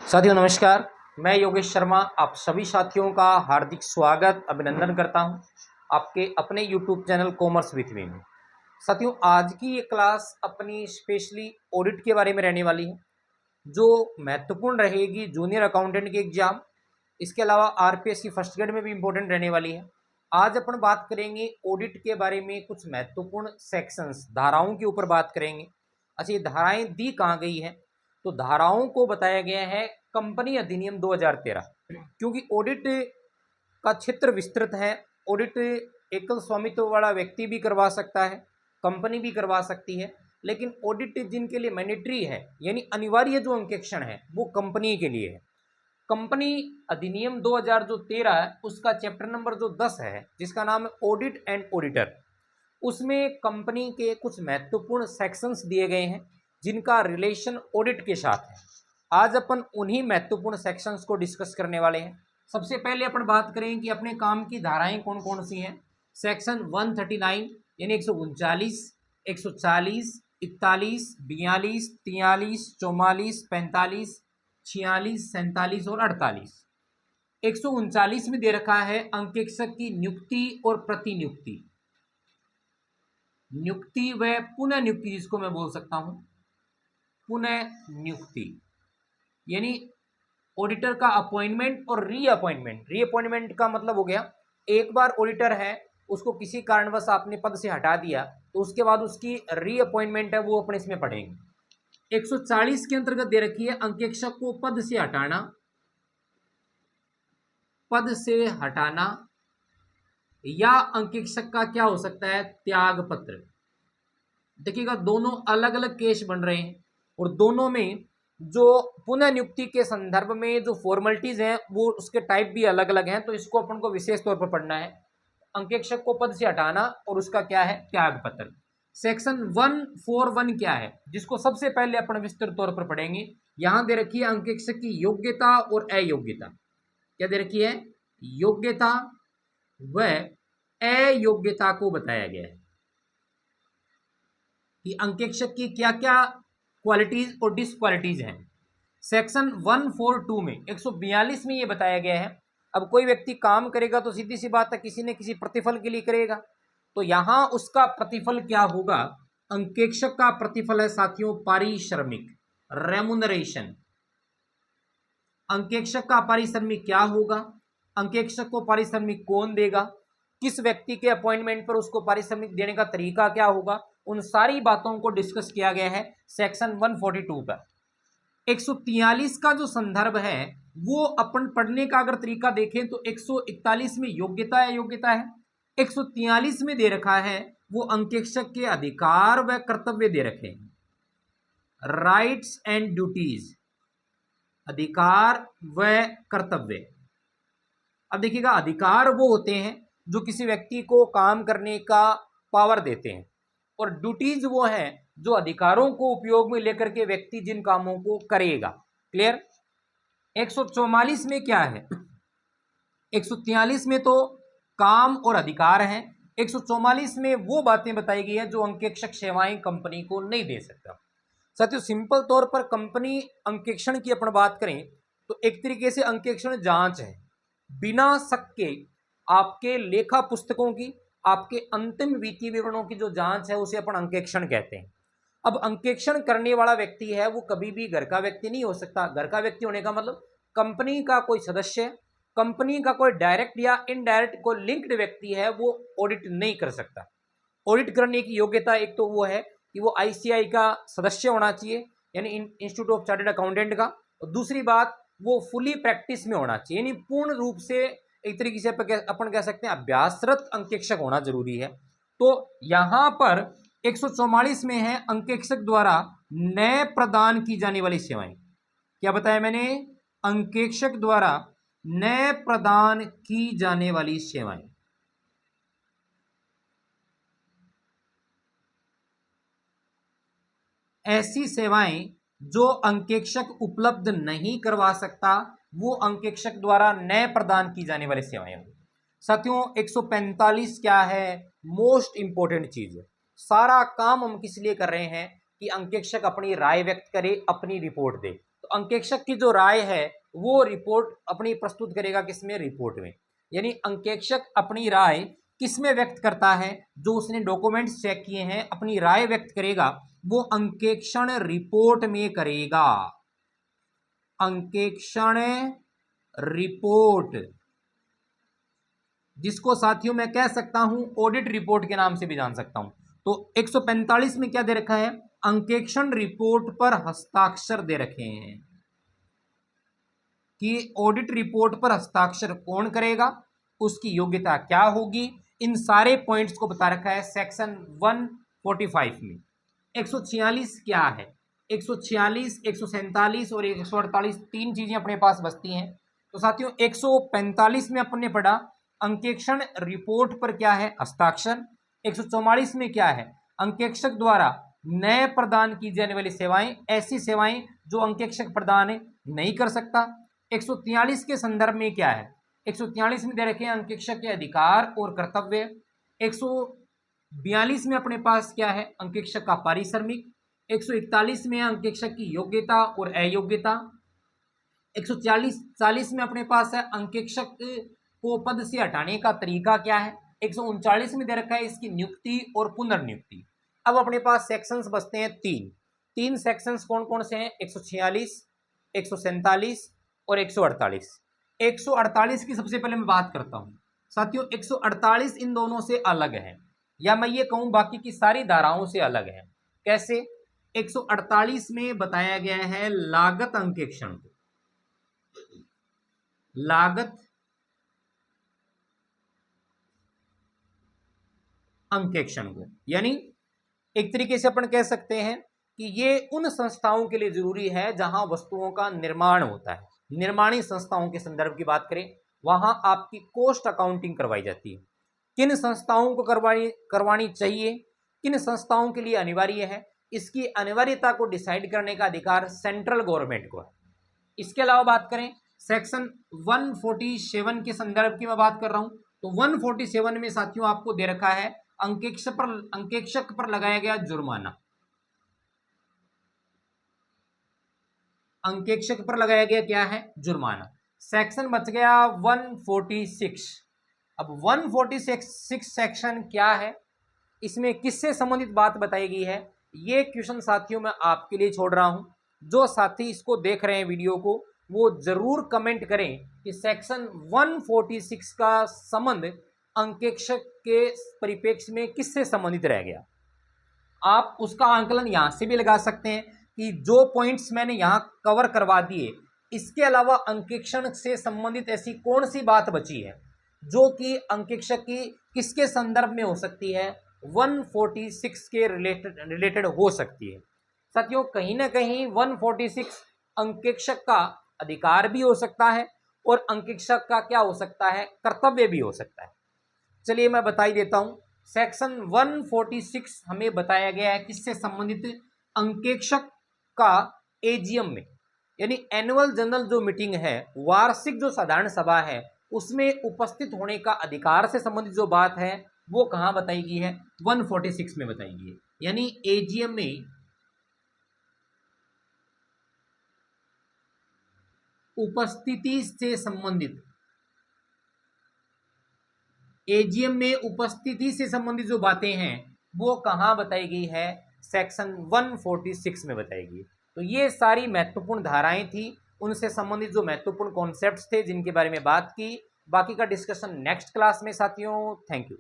साथियों नमस्कार। मैं योगेश शर्मा आप सभी साथियों का हार्दिक स्वागत अभिनंदन करता हूं आपके अपने YouTube channel commerce with me में। साथियों आज की ये क्लास अपनी स्पेशली ऑडिट के बारे में रहने वाली है, जो महत्वपूर्ण रहेगी जूनियर अकाउंटेंट के एग्जाम, इसके अलावा आरपीएससी फर्स्ट ग्रेड में भी इम्पोर्टेंट रहने वाली है। आज अपन बात करेंगे ऑडिट के बारे में, कुछ महत्वपूर्ण सेक्शंस धाराओं के ऊपर बात करेंगे। अच्छा, ये धाराएं दी कहाँ गई है? तो धाराओं को बताया गया है कंपनी अधिनियम 2013, क्योंकि ऑडिट का क्षेत्र विस्तृत है। ऑडिट एकल स्वामित्व वाला व्यक्ति भी करवा सकता है, कंपनी भी करवा सकती है, लेकिन ऑडिट जिनके लिए मैंडेटरी है यानी अनिवार्य जो अंकेक्षण है वो कंपनी के लिए है। कंपनी अधिनियम 2013 है, उसका चैप्टर नंबर जो 10 है जिसका नाम है ऑडिट एंड ऑडिटर, उसमें कंपनी के कुछ महत्वपूर्ण सेक्शंस दिए गए हैं जिनका रिलेशन ऑडिट के साथ है। आज अपन उन्हीं महत्वपूर्ण सेक्शंस को डिस्कस करने वाले हैं। सबसे पहले अपन बात करें कि अपने काम की धाराएं कौन कौन सी हैं। सेक्शन 139 यानी 139, 140, 41, 42, 43, 44, 45, 46, 47 और 48। 139 में दे रखा है अंकेक्षक की नियुक्ति और प्रतिनियुक्ति, नियुक्ति व पुनः नियुक्ति, जिसको मैं बोल सकता हूं पुनः नियुक्ति, यानी ऑडिटर का अपॉइंटमेंट और रीअपॉइंटमेंट। रीअपॉइंटमेंट का मतलब हो गया एक बार ऑडिटर है उसको किसी कारणवश आपने पद से हटा दिया तो उसके बाद उसकी रीअपॉइंटमेंट है वो अपने इसमें पढ़ेंगे। 140 के अंतर्गत दे रखी है अंकेक्षक को पद से हटाना, पद से हटाना, या अंकेक्षक का क्या हो सकता है त्याग पत्र। देखिएगा दोनों अलग अलग केस बन रहे हैं और दोनों में जो पुनः नियुक्ति के संदर्भ में जो फॉर्मेलिटीज हैं वो उसके टाइप भी अलग अलग हैं, तो इसको अपन को विशेष तौर पर पढ़ना है। अंकेक्षक को पद से हटाना और उसका क्या है त्याग पत्र। सेक्शन 141 क्या है जिसको सबसे पहले अपन विस्तृत तौर पर पढ़ेंगे। यहां दे रखी है अंकेक्षक की योग्यता और अयोग्यता। क्या दे रखी है? योग्यता व अयोग्यता को बताया गया है कि अंकेक्षक की क्या क्या क्वालिटीज और डिसक्वालिटीज हैं। सेक्शन 142 में 142 में ये बताया गया है अब कोई व्यक्ति काम करेगा तो सीधी सी बात है किसी न किसी प्रतिफल के लिए करेगा, तो यहां उसका प्रतिफल क्या होगा? अंकेक्षक का प्रतिफल है साथियों पारिश्रमिक, रेमुनरेशन। अंकेक्षक का पारिश्रमिक क्या होगा? अंकेक्षक को पारिश्रमिक कौन देगा? किस व्यक्ति के अपॉइंटमेंट पर उसको पारिश्रमिक देने का तरीका क्या होगा? उन सारी बातों को डिस्कस किया गया है सेक्शन 142 पर। 143 का जो संदर्भ है वो अपन पढ़ने का अगर तरीका देखें तो 141 में योग्यता अयोग्यता है, 143 में दे रखा है वो अंकेक्षक के अधिकार व कर्तव्य दे रखे हैं, राइट्स एंड ड्यूटीज, अधिकार व कर्तव्य। अब देखिएगा अधिकार वो होते हैं जो किसी व्यक्ति को काम करने का पावर देते हैं और ड्यूटीज वो हैं जो अधिकारों को उपयोग में लेकर के व्यक्ति जिन कामों को करेगा। क्लियर? 144 में क्या है? 143 में तो काम और अधिकार हैं, 144 में वो बातें बताई गई है जो अंकेक्षक सेवाएं कंपनी को नहीं दे सकता। साथियों सिंपल तौर पर कंपनी अंकेक्षण की अपन बात करें तो एक तरीके से अंकेक्षण जांच है। बिना शक के आपके लेखा पुस्तकों की, आपके अंतिम वित्तीय विवरणों की जो जांच है उसे अपन अंकेक्षण कहते हैं। अब अंकेक्षण करने वाला व्यक्ति है वो कभी भी घर का व्यक्ति नहीं हो सकता। घर का व्यक्ति होने का मतलब कंपनी का कोई सदस्य, कंपनी का कोई डायरेक्ट या इनडायरेक्ट कोई लिंक्ड व्यक्ति है वो ऑडिट नहीं कर सकता। ऑडिट करने की योग्यता एक तो वो है कि वो आईसीआई का सदस्य होना चाहिए यानी इंस्टीट्यूट ऑफ चार्टर्ड अकाउंटेंट का, और दूसरी बात वो फुली प्रैक्टिस में होना चाहिए यानी पूर्ण रूप से एक तरीके से अपन कह सकते हैं अभ्यासरत अंकेक्षक होना जरूरी है। तो यहां पर 144 में है अंकेक्षक द्वारा नए प्रदान की जाने वाली सेवाएं। क्या बताया मैंने? अंकेक्षक द्वारा नए प्रदान की जाने वाली सेवाएं। ऐसी सेवाएं जो अंकेक्षक उपलब्ध नहीं करवा सकता वो अंकेक्षक द्वारा नए प्रदान की जाने वाली सेवाएं होंगी। साथियों 145 क्या है? मोस्ट इंपॉर्टेंट चीज है। सारा काम हम किस लिए कर रहे हैं कि अंकेक्षक अपनी राय व्यक्त करे, अपनी रिपोर्ट दे। तो अंकेक्षक की जो राय है वो रिपोर्ट अपनी प्रस्तुत करेगा किसमें, रिपोर्ट में। यानी अंकेक्षक अपनी राय किसमें व्यक्त करता है, जो उसने डॉक्यूमेंट्स चेक किए हैं अपनी राय व्यक्त करेगा वो अंकेक्षण रिपोर्ट में करेगा। अंकेक्षण रिपोर्ट, जिसको साथियों मैं कह सकता हूं ऑडिट रिपोर्ट के नाम से भी जान सकता हूं। तो 145 में क्या दे रखा है, अंकेक्षण रिपोर्ट पर हस्ताक्षर दे रखे हैं कि ऑडिट रिपोर्ट पर हस्ताक्षर कौन करेगा, उसकी योग्यता क्या होगी, इन सारे पॉइंट्स को बता रखा है सेक्शन 145 में। 146 क्या है, 146, 147 और 148 तीन चीजें अपने पास बचती हैं। तो साथियों 145 में अपन ने पढ़ा अंकेक्षण रिपोर्ट पर क्या है, हस्ताक्षर। 144 में क्या है, अंकेक्षक द्वारा नए प्रदान की जाने वाली सेवाएं, ऐसी सेवाएं जो अंकेक्षक प्रदान नहीं कर सकता। 143 के संदर्भ में क्या है, 143 में दे रखे हैं अंकेक्षक के अधिकार और कर्तव्य। 142 में अपने पास क्या है, अंकेक्षक का पारिश्रमिक। 141 में अंकेक्षक की योग्यता और अयोग्यता। 140 में अपने पास है अंकेक्षक को पद से हटाने का तरीका क्या है। 139 में दे रखा है इसकी नियुक्ति और पुनर्नियुक्ति। अब अपने पास सेक्शंस बचते हैं तीन सेक्शंस कौन कौन से हैं, 146, 147 और 148। 148 की सबसे पहले मैं बात करता हूं साथियों। 148 इन दोनों से अलग है, या मैं ये कहूं बाकी की सारी धाराओं से अलग है। कैसे, 148 में बताया गया है लागत अंकेक्षण को, लागत अंकेक्षण को, यानी एक तरीके से अपन कह सकते हैं कि ये उन संस्थाओं के लिए जरूरी है जहां वस्तुओं का निर्माण होता है। निर्माणी संस्थाओं के संदर्भ की बात करें, वहां आपकी कॉस्ट अकाउंटिंग करवाई जाती है। किन संस्थाओं को करवानी चाहिए, किन संस्थाओं के लिए अनिवार्य है, इसकी अनिवार्यता को डिसाइड करने का अधिकार सेंट्रल गवर्नमेंट को है। इसके अलावा बात करें सेक्शन 147 के संदर्भ की मैं बात कर रहा हूं, तो 147 में साथियों आपको दे रखा है अंकेक्षक पर लगाया गया जुर्माना। अंकेक्षक पर लगाया गया क्या है, जुर्माना। सेक्शन बच गया 146। अब 146 सेक्शन क्या है, इसमें किससे संबंधित बात बताई गई है, ये क्वेश्चन साथियों मैं आपके लिए छोड़ रहा हूं। जो साथी इसको देख रहे हैं वीडियो को, वो जरूर कमेंट करें कि सेक्शन 146 का संबंध अंकेक्षक के परिप्रेक्ष्य में किससे संबंधित रह गया। आप उसका आंकलन यहां से भी लगा सकते हैं कि जो पॉइंट्स मैंने यहां कवर करवा दिए, इसके अलावा अंकेक्षण से संबंधित ऐसी कौन सी बात बची है जो कि अंकेक्षक की किसके संदर्भ में हो सकती है, 146 के रिलेटेड हो सकती है। साथियों कहीं ना कहीं 146 अंकेक्षक का अधिकार भी हो सकता है और अंकेक्षक का क्या हो सकता है, कर्तव्य भी हो सकता है। चलिए मैं बता ही देता हूं। सेक्शन 146 हमें बताया गया है किससे संबंधित, अंकेक्षक का एजीएम में, यानी एनुअल जनरल जो मीटिंग है, वार्षिक जो साधारण सभा है, उसमें उपस्थित होने का अधिकार से संबंधित जो बात है वो कहां बताई गई है, 146 में बताई गई है। यानी एजीएम में उपस्थिति से संबंधित, एजीएम में उपस्थिति से संबंधित जो बातें हैं वो कहां बताई गई है, सेक्शन 146 में बताई गई। तो ये सारी महत्वपूर्ण धाराएं थी, उनसे संबंधित जो महत्वपूर्ण कॉन्सेप्ट्स थे जिनके बारे में बात की। बाकी का डिस्कशन नेक्स्ट क्लास में साथियों। Thank you.